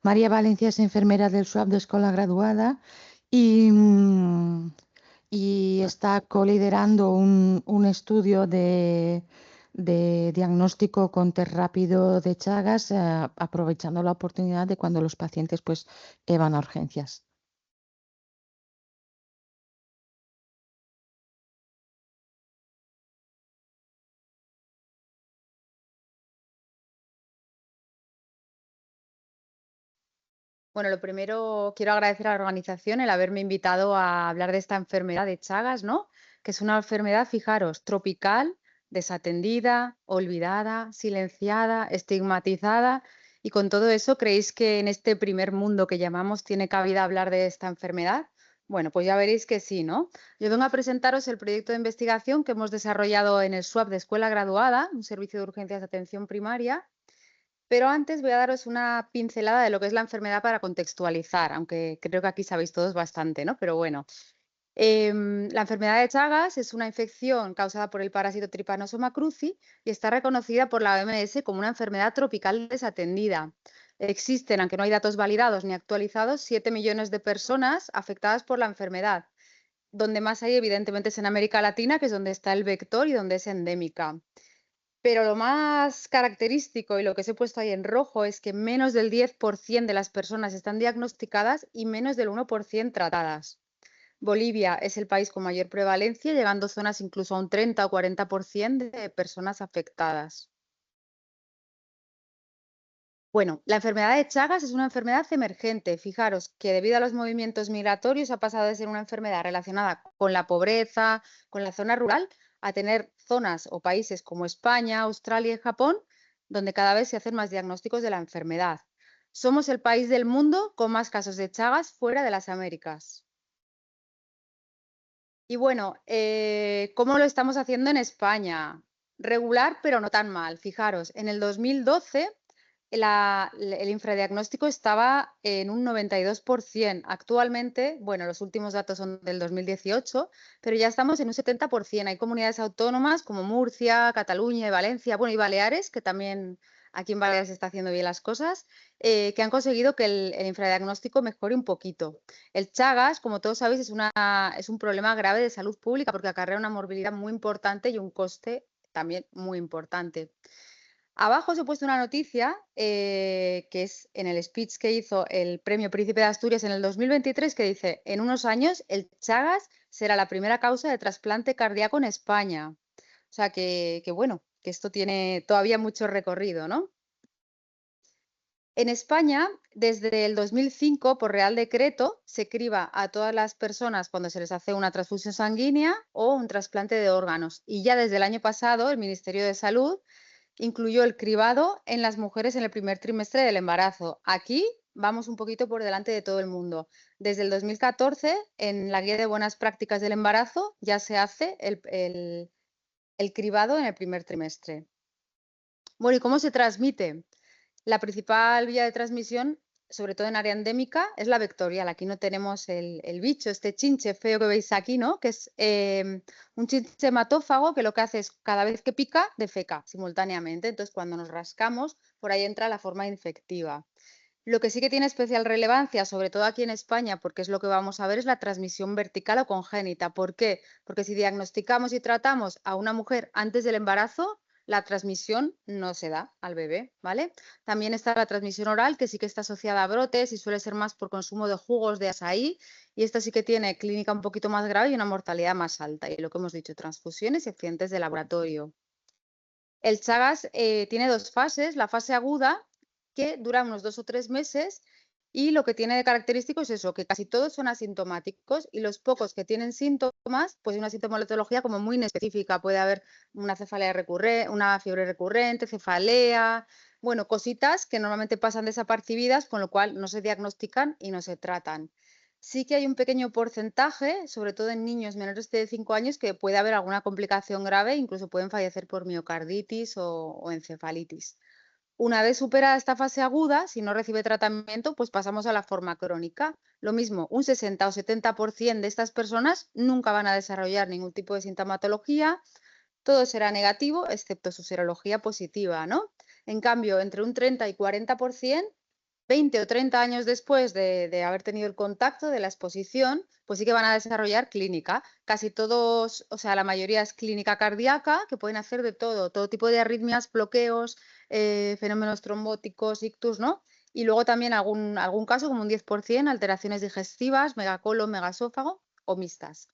María Valencia es enfermera del SUAP de Escuela Graduada y está coliderando un estudio de diagnóstico con test rápido de Chagas, aprovechando la oportunidad de cuando los pacientes pues, van a urgencias. Bueno, lo primero quiero agradecer a la organización el haberme invitado a hablar de esta enfermedad de Chagas, ¿no? Que es una enfermedad, fijaros, tropical, desatendida, olvidada, silenciada, estigmatizada. Y con todo eso, ¿creéis que en este primer mundo que llamamos tiene cabida hablar de esta enfermedad? Bueno, pues ya veréis que sí, ¿no? Yo vengo a presentaros el proyecto de investigación que hemos desarrollado en el SUAP de Escuela Graduada, un servicio de urgencias de atención primaria, pero antes voy a daros una pincelada de lo que es la enfermedad para contextualizar, aunque creo que aquí sabéis todos bastante, ¿no? Pero bueno, la enfermedad de Chagas es una infección causada por el parásito Trypanosoma cruzi y está reconocida por la OMS como una enfermedad tropical desatendida. Existen, aunque no hay datos validados ni actualizados, 7 millones de personas afectadas por la enfermedad. Donde más hay, evidentemente, es en América Latina, que es donde está el vector y donde es endémica. Pero lo más característico y lo que os he puesto ahí en rojo es que menos del 10% de las personas están diagnosticadas y menos del 1% tratadas. Bolivia es el país con mayor prevalencia, llegando zonas incluso a un 30 o 40% de personas afectadas. Bueno, la enfermedad de Chagas es una enfermedad emergente. Fijaros que debido a los movimientos migratorios ha pasado de ser una enfermedad relacionada con la pobreza, con la zona rural, a tener zonas o países como España, Australia y Japón, donde cada vez se hacen más diagnósticos de la enfermedad. Somos el país del mundo con más casos de Chagas fuera de las Américas. Y bueno, ¿cómo lo estamos haciendo en España? Regular, pero no tan mal. Fijaros, en el 2012 el infradiagnóstico estaba en un 92%. Actualmente, bueno, los últimos datos son del 2018, pero ya estamos en un 70%. Hay comunidades autónomas como Murcia, Cataluña y Valencia, bueno, y Baleares, que también aquí en Baleares se está haciendo bien las cosas, que han conseguido que el infradiagnóstico mejore un poquito. El Chagas, como todos sabéis, es un problema grave de salud pública porque acarrea una morbilidad muy importante y un coste también muy importante. Abajo os he puesto una noticia que es en el speech que hizo el Premio Príncipe de Asturias en el 2023 que dice, en unos años el Chagas será la primera causa de trasplante cardíaco en España. O sea que bueno, que esto tiene todavía mucho recorrido, ¿no? En España, desde el 2005, por Real Decreto, se criba a todas las personas cuando se les hace una transfusión sanguínea o un trasplante de órganos. Y ya desde el año pasado, el Ministerio de Salud incluyó el cribado en las mujeres en el primer trimestre del embarazo. Aquí vamos un poquito por delante de todo el mundo. Desde el 2014, en la Guía de Buenas Prácticas del Embarazo, ya se hace el cribado en el primer trimestre. Bueno, ¿y cómo se transmite? La principal vía de transmisión, sobre todo en área endémica, es la vectorial. Aquí no tenemos el bicho, este chinche feo que veis aquí, ¿no? Que es un chinche hematófago que lo que hace es cada vez que pica, defeca simultáneamente. Entonces, cuando nos rascamos, por ahí entra la forma infectiva. Lo que sí que tiene especial relevancia, sobre todo aquí en España, porque es lo que vamos a ver, es la transmisión vertical o congénita. ¿Por qué? Porque si diagnosticamos y tratamos a una mujer antes del embarazo, la transmisión no se da al bebé, ¿vale? También está la transmisión oral, que sí que está asociada a brotes y suele ser más por consumo de jugos de azaí, y esta sí que tiene clínica un poquito más grave y una mortalidad más alta. Y lo que hemos dicho, transfusiones y accidentes de laboratorio. El Chagas tiene dos fases, la fase aguda, que dura unos 2 o 3 meses, y lo que tiene de característico es eso, que casi todos son asintomáticos y los pocos que tienen síntomas, pues una sintomatología como muy inespecífica. Puede haber una cefalea recurrente, una fiebre recurrente, cefalea, bueno, cositas que normalmente pasan desapercibidas, con lo cual no se diagnostican y no se tratan. Sí que hay un pequeño porcentaje, sobre todo en niños menores de 5 años, que puede haber alguna complicación grave, incluso pueden fallecer por miocarditis o encefalitis. Una vez superada esta fase aguda, si no recibe tratamiento, pues pasamos a la forma crónica. Lo mismo, un 60 o 70% de estas personas nunca van a desarrollar ningún tipo de sintomatología, todo será negativo, excepto su serología positiva, ¿no? En cambio, entre un 30 y 40% 20 o 30 años después de haber tenido el contacto de la exposición, pues sí que van a desarrollar clínica. Casi todos, o sea, la mayoría es clínica cardíaca, que pueden hacer de todo tipo de arritmias, bloqueos, fenómenos trombóticos, ictus, ¿no? Y luego también algún caso, como un 10%, alteraciones digestivas, megacolon, megasófago o mixtas.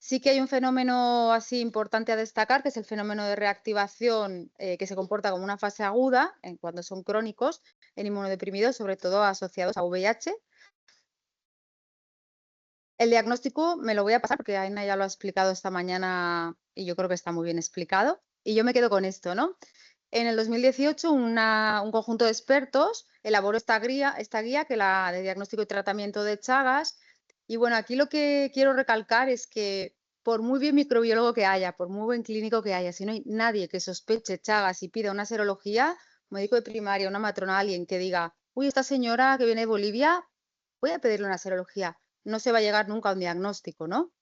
Sí que hay un fenómeno así importante a destacar, que es el fenómeno de reactivación, que se comporta como una fase aguda cuando son crónicos en inmunodeprimidos, sobre todo asociados a VIH. El diagnóstico me lo voy a pasar porque Aina ya lo ha explicado esta mañana y yo creo que está muy bien explicado. Y yo me quedo con esto, ¿no? En el 2018, un conjunto de expertos elaboró esta guía que la de diagnóstico y tratamiento de Chagas. Y bueno, aquí lo que quiero recalcar es que por muy bien microbiólogo que haya, por muy buen clínico que haya, si no hay nadie que sospeche Chagas y pida una serología, un médico de primaria, una matrona, alguien que diga, uy, esta señora que viene de Bolivia, voy a pedirle una serología. No se va a llegar nunca a un diagnóstico, ¿no?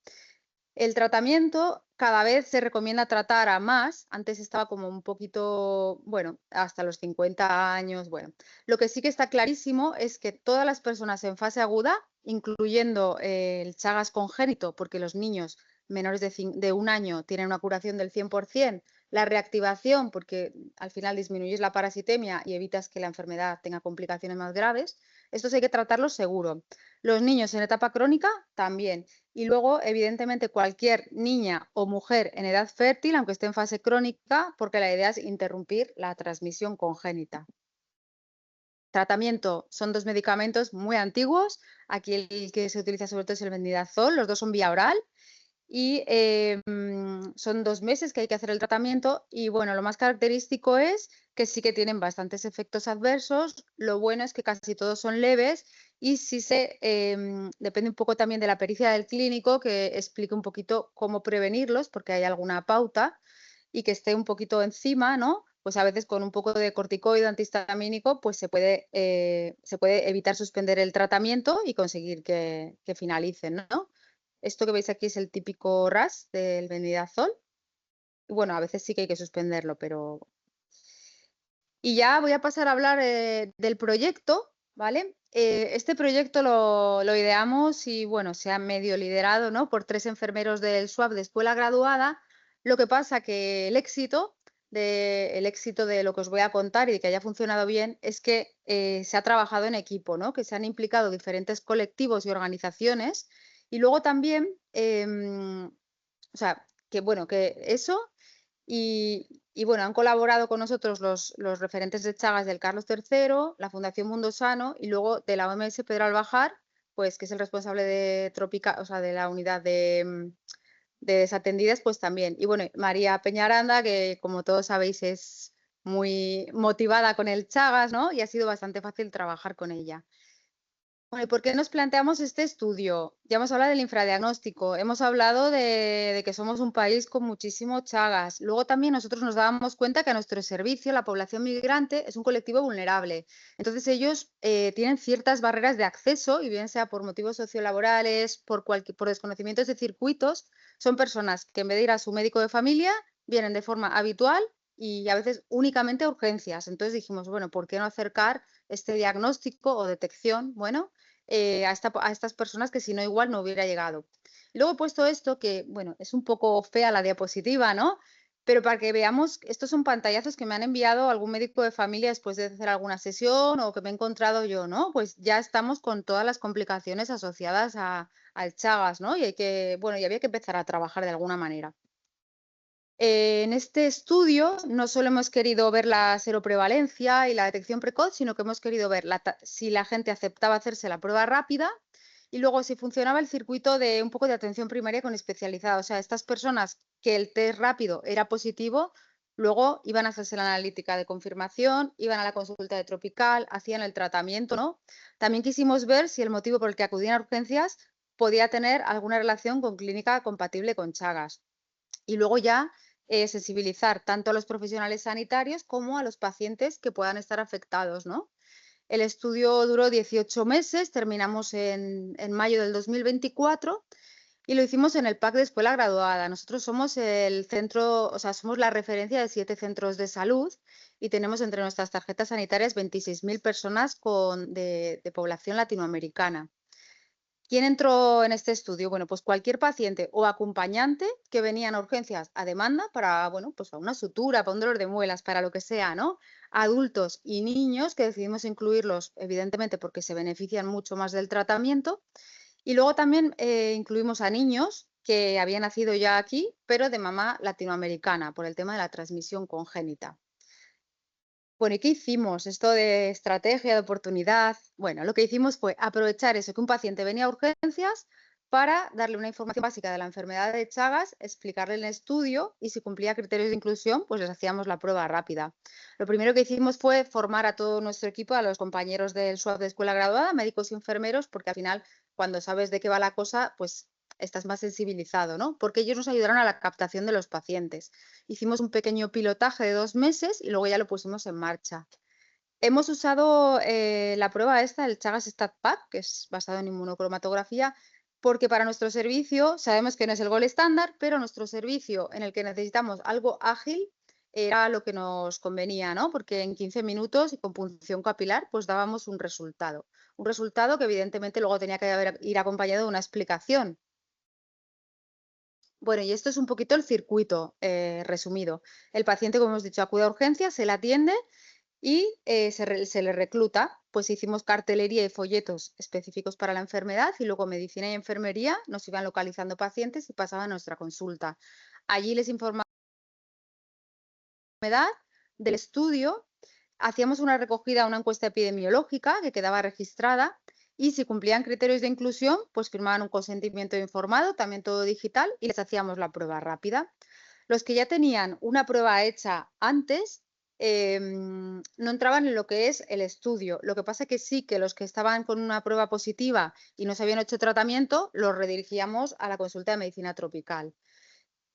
El tratamiento cada vez se recomienda tratar a más. Antes estaba como un poquito, bueno, hasta los 50 años. Bueno, lo que sí que está clarísimo es que todas las personas en fase aguda, incluyendo el Chagas congénito, porque los niños menores de un año tienen una curación del 100%, la reactivación, porque al final disminuyes la parasitemia y evitas que la enfermedad tenga complicaciones más graves, estos hay que tratarlos seguro. Los niños en etapa crónica también. Y luego, evidentemente, cualquier niña o mujer en edad fértil, aunque esté en fase crónica, porque la idea es interrumpir la transmisión congénita. Tratamiento, son 2 medicamentos muy antiguos. Aquí el que se utiliza sobre todo es el Bendidazol, los 2 son vía oral y son 2 meses que hay que hacer el tratamiento y bueno, lo más característico es que sí que tienen bastantes efectos adversos. Lo bueno es que casi todos son leves y sí depende un poco también de la pericia del clínico que explique un poquito cómo prevenirlos, porque hay alguna pauta y que esté un poquito encima, ¿no? Pues a veces con un poco de corticoide antihistamínico, pues se puede evitar suspender el tratamiento y conseguir que finalicen, ¿no? Esto que veis aquí es el típico RAS del Bendidazol. Bueno, a veces sí que hay que suspenderlo, pero... Y ya voy a pasar a hablar del proyecto, ¿vale? Este proyecto lo ideamos y, bueno, se ha medio liderado, ¿no? Por 3 enfermeros del SWAP de escuela graduada. Lo que pasa que el éxito de lo que os voy a contar y de que haya funcionado bien es que se ha trabajado en equipo, ¿no? Que se han implicado diferentes colectivos y organizaciones y luego también, o sea, que bueno, que eso y bueno, han colaborado con nosotros los referentes de Chagas del Carlos III, la Fundación Mundo Sano y luego de la OMS Pedro Albajar, pues que es el responsable de o sea, de la unidad de desatendidas, pues también. Y bueno, María Peñaranda, que como todos sabéis es muy motivada con el Chagas, ¿no? Y ha sido bastante fácil trabajar con ella. Bueno, ¿y por qué nos planteamos este estudio? Ya hemos hablado del infradiagnóstico, hemos hablado de que somos un país con muchísimo Chagas. Luego también nosotros nos dábamos cuenta que a nuestro servicio la población migrante es un colectivo vulnerable. Entonces ellos tienen ciertas barreras de acceso y bien sea por motivos sociolaborales, por desconocimientos de circuitos, son personas que en vez de ir a su médico de familia, vienen de forma habitual y a veces únicamente a urgencias. Entonces dijimos, bueno, ¿por qué no acercar este diagnóstico o detección, bueno, a estas personas que si no igual no hubiera llegado? Luego he puesto esto que, bueno, es un poco fea la diapositiva, ¿no? Pero para que veamos, estos son pantallazos que me han enviado algún médico de familia después de hacer alguna sesión o que me he encontrado yo, ¿no? Pues ya estamos con todas las complicaciones asociadas al Chagas, ¿no? Y bueno, y había que empezar a trabajar de alguna manera. En este estudio no solo hemos querido ver la seroprevalencia y la detección precoz, sino que hemos querido ver si la gente aceptaba hacerse la prueba rápida y luego si funcionaba el circuito de un poco de atención primaria con especializada. O sea, estas personas que el test rápido era positivo, luego iban a hacerse la analítica de confirmación, iban a la consulta de Tropical, hacían el tratamiento, ¿no? También quisimos ver si el motivo por el que acudían a urgencias podía tener alguna relación con clínica compatible con Chagas. Y luego ya sensibilizar tanto a los profesionales sanitarios como a los pacientes que puedan estar afectados, ¿no? El estudio duró 18 meses, terminamos en mayo del 2024 y lo hicimos en el PAC de Escuela Graduada. Nosotros somos el centro, o sea, somos la referencia de 7 centros de salud y tenemos entre nuestras tarjetas sanitarias 26.000 personas de población latinoamericana. ¿Quién entró en este estudio? Bueno, pues cualquier paciente o acompañante que venían a urgencias a demanda para, bueno, pues para una sutura, para un dolor de muelas, para lo que sea, ¿no? Adultos y niños que decidimos incluirlos, evidentemente, porque se benefician mucho más del tratamiento. Y luego también incluimos a niños que habían nacido ya aquí, pero de mamá latinoamericana, por el tema de la transmisión congénita. Bueno, ¿y qué hicimos? Esto de estrategia, de oportunidad. Bueno, lo que hicimos fue aprovechar eso, que un paciente venía a urgencias para darle una información básica de la enfermedad de Chagas, explicarle el estudio y si cumplía criterios de inclusión, pues les hacíamos la prueba rápida. Lo primero que hicimos fue formar a todo nuestro equipo, a los compañeros del SWAP de escuela graduada, médicos y enfermeros, porque al final, cuando sabes de qué va la cosa, pues estás más sensibilizado, ¿no? Porque ellos nos ayudaron a la captación de los pacientes. Hicimos un pequeño pilotaje de 2 meses y luego ya lo pusimos en marcha. Hemos usado la prueba esta, el Chagas StatPack, que es basado en inmunocromatografía, porque para nuestro servicio sabemos que no es el gol estándar, pero nuestro servicio en el que necesitamos algo ágil era lo que nos convenía, ¿no? Porque en 15 minutos y con punción capilar, pues dábamos un resultado. Un resultado que evidentemente luego tenía que ir acompañado de una explicación. Bueno, y esto es un poquito el circuito resumido. El paciente, como hemos dicho, acude a urgencias, se le atiende y se le recluta. Pues hicimos cartelería y folletos específicos para la enfermedad y luego medicina y enfermería nos iban localizando pacientes y pasaban a nuestra consulta. Allí les informábamos de la enfermedad, del estudio, hacíamos una recogida, una encuesta epidemiológica que quedaba registrada y si cumplían criterios de inclusión, pues firmaban un consentimiento informado, también todo digital, y les hacíamos la prueba rápida. Los que ya tenían una prueba hecha antes no entraban en lo que es el estudio. Lo que pasa que sí que los que estaban con una prueba positiva y no se habían hecho tratamiento, los redirigíamos a la consulta de medicina tropical.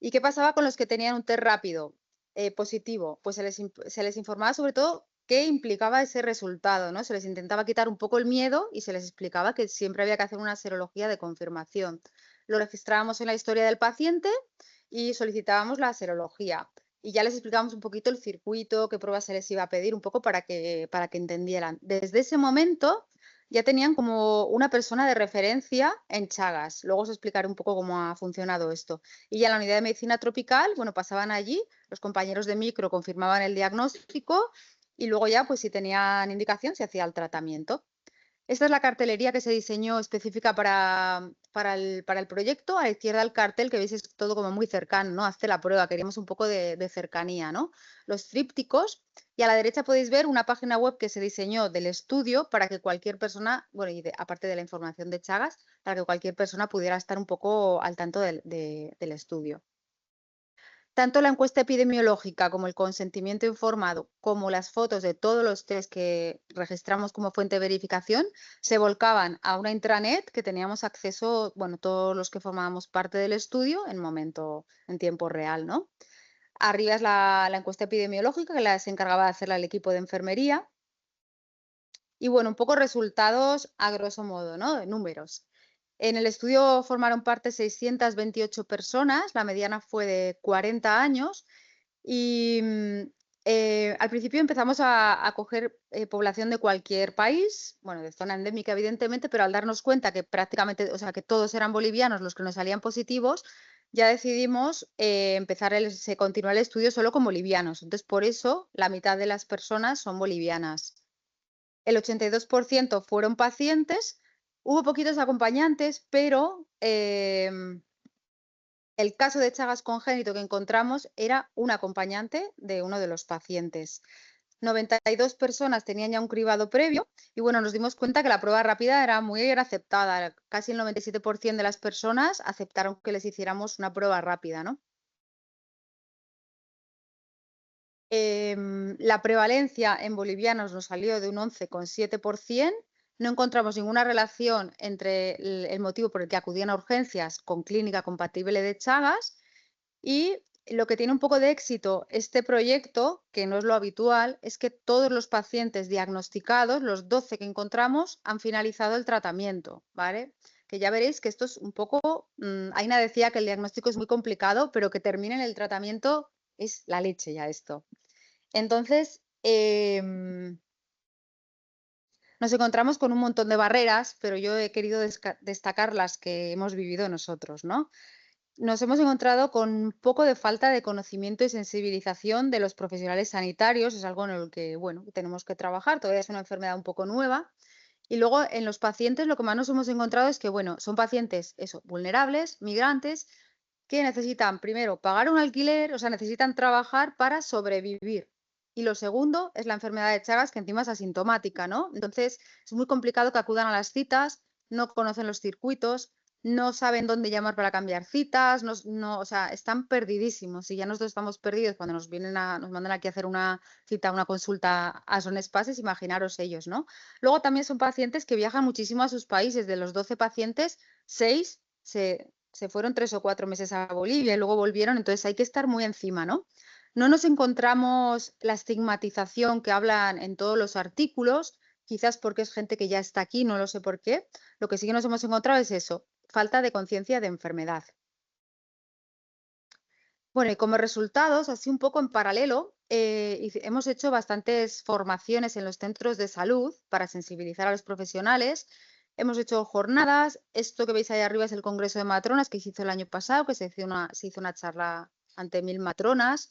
¿Y qué pasaba con los que tenían un test rápido positivo? Pues se les informaba sobre todo qué implicaba ese resultado, ¿no? Se les intentaba quitar un poco el miedo y se les explicaba que siempre había que hacer una serología de confirmación. Lo registrábamos en la historia del paciente y solicitábamos la serología. Y ya les explicábamos un poquito el circuito, qué pruebas se les iba a pedir, un poco para que entendieran. Desde ese momento ya tenían como una persona de referencia en Chagas. Luego os explicaré un poco cómo ha funcionado esto. Y ya en la unidad de medicina tropical, bueno, pasaban allí, los compañeros de micro confirmaban el diagnóstico y luego ya, pues si tenían indicación, se hacía el tratamiento. Esta es la cartelería que se diseñó específica para el proyecto. A la izquierda el cartel que veis es todo como muy cercano, ¿no? Hazte la prueba, queríamos un poco de cercanía, ¿no? Los trípticos y a la derecha podéis ver una página web que se diseñó del estudio para que cualquier persona, bueno, y aparte de la información de Chagas, para que cualquier persona pudiera estar un poco al tanto del estudio. Tanto la encuesta epidemiológica como el consentimiento informado, como las fotos de todos los test que registramos como fuente de verificación, se volcaban a una intranet que teníamos acceso, bueno, todos los que formábamos parte del estudio en tiempo real, ¿no? Arriba es la encuesta epidemiológica que se encargaba de hacerla el equipo de enfermería. Y bueno, un poco resultados a grosso modo, ¿no? De números. En el estudio formaron parte 628 personas, la mediana fue de 40 años y al principio empezamos a coger población de cualquier país, bueno, de zona endémica evidentemente, pero al darnos cuenta que prácticamente, o sea, que todos eran bolivianos los que nos salían positivos, ya decidimos se continúa el estudio solo con bolivianos. Entonces, por eso la mitad de las personas son bolivianas. El 82% fueron pacientes, hubo poquitos acompañantes, pero el caso de Chagas congénito que encontramos era un acompañante de uno de los pacientes. 92 personas tenían ya un cribado previo y bueno, nos dimos cuenta que la prueba rápida era muy aceptada. Casi el 97% de las personas aceptaron que les hiciéramos una prueba rápida, ¿no? La prevalencia en bolivianos nos salió de un 11,7%. No encontramos ninguna relación entre el motivo por el que acudían a urgencias con clínica compatible de Chagas y lo que tiene un poco de éxito este proyecto, que no es lo habitual, es que todos los pacientes diagnosticados, los 12 que encontramos, han finalizado el tratamiento, ¿vale? Que ya veréis que esto es un poco, Aina decía que el diagnóstico es muy complicado, pero que terminen el tratamiento es la leche ya esto. Entonces, Em, Nos encontramos con un montón de barreras, pero yo he querido destacar las que hemos vivido nosotros, ¿no? Nos hemos encontrado con un poco de falta de conocimiento y sensibilización de los profesionales sanitarios, es algo en lo que, bueno, tenemos que trabajar, todavía es una enfermedad un poco nueva. Y luego en los pacientes lo que más nos hemos encontrado es que, bueno, son pacientes, eso, vulnerables, migrantes, que necesitan primero pagar un alquiler, o sea, necesitan trabajar para sobrevivir. Y lo segundo es la enfermedad de Chagas, que encima es asintomática, ¿no? Entonces es muy complicado que acudan a las citas, no conocen los circuitos, no saben dónde llamar para cambiar citas, o sea, están perdidísimos. Y ya nosotros estamos perdidos cuando nos mandan aquí a hacer una cita, una consulta a Son Espaces, imaginaros ellos, ¿no? Luego también son pacientes que viajan muchísimo a sus países. De los 12 pacientes, 6 se fueron 3 o 4 meses a Bolivia y luego volvieron, entonces hay que estar muy encima, ¿no? No nos encontramos la estigmatización que hablan en todos los artículos, quizás porque es gente que ya está aquí, no lo sé por qué. Lo que sí que nos hemos encontrado es eso, falta de conciencia de enfermedad. Bueno, y como resultados, así un poco en paralelo, hemos hecho bastantes formaciones en los centros de salud para sensibilizar a los profesionales. Hemos hecho jornadas. Esto que veis ahí arriba es el Congreso de Matronas que se hizo el año pasado, que se hizo una charla ante 1000 matronas.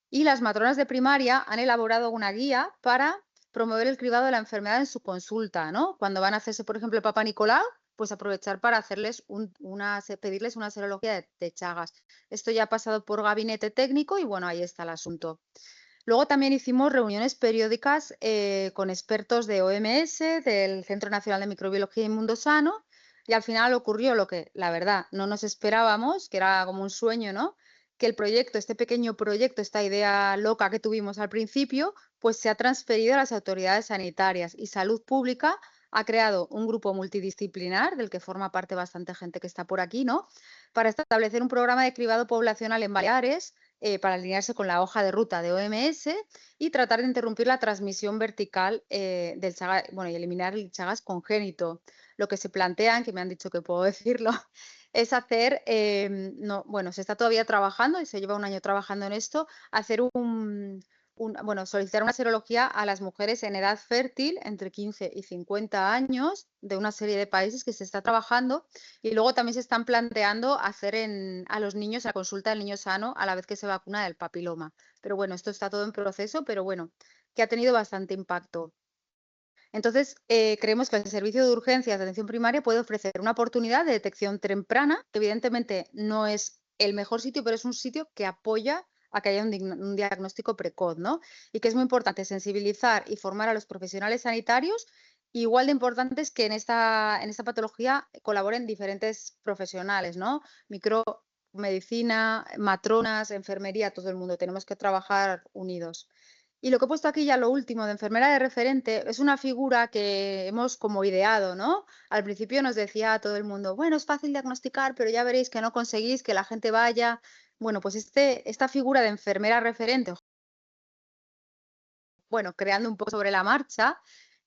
Y las matronas de primaria han elaborado una guía para promover el cribado de la enfermedad en su consulta, ¿no? Cuando van a hacerse, por ejemplo, el Papa Nicolau, pues aprovechar para hacerles pedirles una serología de Chagas. Esto ya ha pasado por gabinete técnico y bueno, ahí está el asunto. Luego también hicimos reuniones periódicas con expertos de OMS, del Centro Nacional de Microbiología y Mundo Sano, y al final ocurrió lo que, la verdad, no nos esperábamos, que era como un sueño, ¿no? Que el proyecto, este pequeño proyecto, esta idea loca que tuvimos al principio, pues se ha transferido a las autoridades sanitarias y salud pública ha creado un grupo multidisciplinar del que forma parte bastante gente que está por aquí, ¿no? Para establecer un programa de cribado poblacional en Baleares, para alinearse con la hoja de ruta de OMS y tratar de interrumpir la transmisión vertical del Chagas, bueno, y eliminar el Chagas congénito. Lo que se plantean, que me han dicho que puedo decirlo, es hacer, no, bueno, se está todavía trabajando y se lleva un año trabajando en esto, hacer bueno, solicitar una serología a las mujeres en edad fértil entre 15 y 50 años de una serie de países que se está trabajando y luego también se están planteando hacer a los niños la consulta del niño sano a la vez que se vacuna del papiloma. Pero bueno, esto está todo en proceso, pero bueno, que ha tenido bastante impacto. Entonces, creemos que el servicio de urgencias de atención primaria puede ofrecer una oportunidad de detección temprana, que evidentemente no es el mejor sitio, pero es un sitio que apoya a que haya un diagnóstico precoz, ¿no? Y que es muy importante sensibilizar y formar a los profesionales sanitarios. Igual de importante es que en esta patología colaboren diferentes profesionales, ¿no? Micromedicina, matronas, enfermería, todo el mundo. Tenemos que trabajar unidos. Y lo que he puesto aquí ya lo último de enfermera de referente es una figura que hemos como ideado, ¿no? Al principio nos decía a todo el mundo, bueno, es fácil diagnosticar, pero ya veréis que no conseguís que la gente vaya. Bueno, pues esta figura de enfermera referente, bueno, creando un poco sobre la marcha,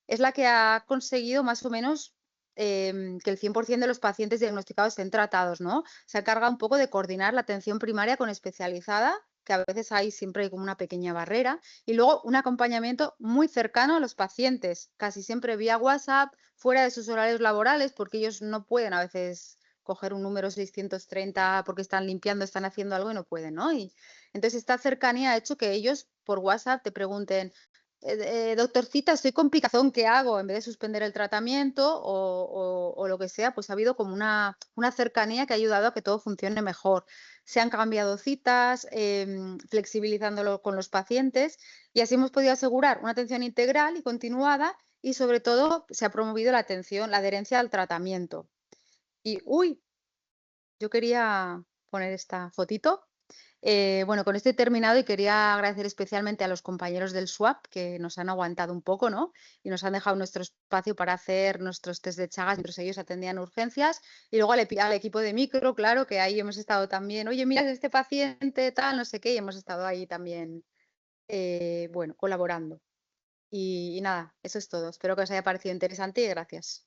es la que ha conseguido más o menos que el 100% de los pacientes diagnosticados estén tratados, ¿no? Se encarga un poco de coordinar la atención primaria con especializada, que a veces siempre hay como una pequeña barrera, y luego un acompañamiento muy cercano a los pacientes, casi siempre vía WhatsApp, fuera de sus horarios laborales, porque ellos no pueden a veces coger un número 630 porque están limpiando, están haciendo algo y no pueden, ¿no? Y entonces esta cercanía ha hecho que ellos por WhatsApp te pregunten, doctorcita, estoy con picazón, ¿qué hago? En vez de suspender el tratamiento o lo que sea, pues ha habido como una cercanía que ha ayudado a que todo funcione mejor. Se han cambiado citas, flexibilizándolo con los pacientes y así hemos podido asegurar una atención integral y continuada y sobre todo se ha promovido la atención, la adherencia al tratamiento. Y, uy, yo quería poner esta fotito. Bueno, con esto he terminado y quería agradecer especialmente a los compañeros del SWAP que nos han aguantado un poco, ¿no? Y nos han dejado nuestro espacio para hacer nuestros test de Chagas mientras ellos atendían urgencias. Y luego al equipo de micro, claro, que ahí hemos estado también, oye, mira este paciente, tal, no sé qué, y hemos estado ahí también, bueno, colaborando. Y nada, eso es todo. Espero que os haya parecido interesante y gracias.